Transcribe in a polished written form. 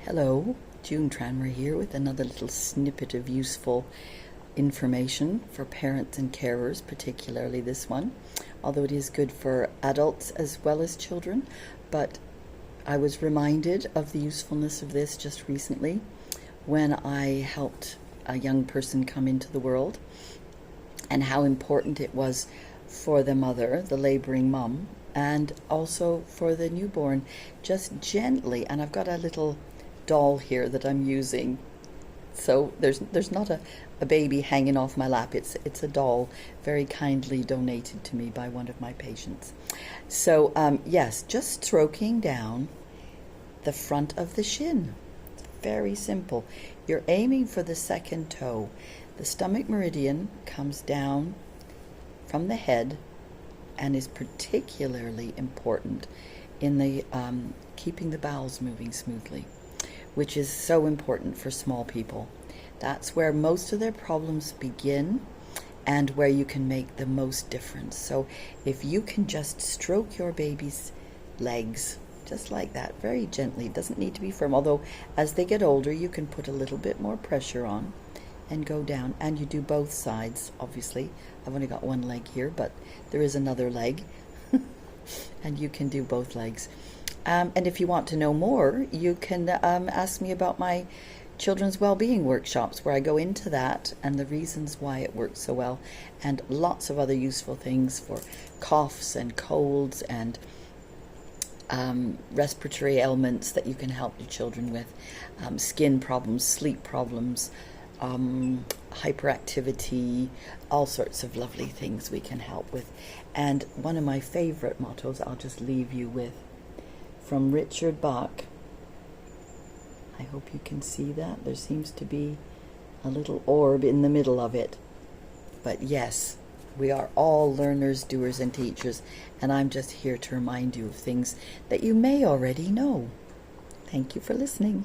Hello, June Tranmer here with another little snippet of useful information for parents and carers, particularly this one, although it is good for adults as well as children. But I was reminded of the usefulness of this just recently when I helped a young person come into the world, and how important it was for the mother, the laboring mum, and also for the newborn, just gently. And I've got a little doll here that I'm using, so there's not a baby hanging off my lap. It's a doll very kindly donated to me by one of my patients. So yes, just stroking down the front of the shin. It's very simple. You're aiming for the second toe. The stomach meridian comes down from the head and is particularly important in the keeping the bowels moving smoothly, which is so important for small people. That's where most of their problems begin and where you can make the most difference. So if you can just stroke your baby's legs just like that, very gently, it doesn't need to be firm, although as they get older you can put a little bit more pressure on and go down, and you do both sides. Obviously I've only got one leg here, but there is another leg and you can do both legs. And if you want to know more, you can ask me about my children's well-being workshops, where I go into that and the reasons why it works so well, and lots of other useful things for coughs and colds and respiratory ailments that you can help your children with, skin problems, sleep problems, hyperactivity, all sorts of lovely things we can help with. And one of my favorite mottos I'll just leave you with, from Richard Bach. I hope you can see that. There seems to be a little orb in the middle of it. But yes, we are all learners, doers, and teachers, and I'm just here to remind you of things that you may already know. Thank you for listening.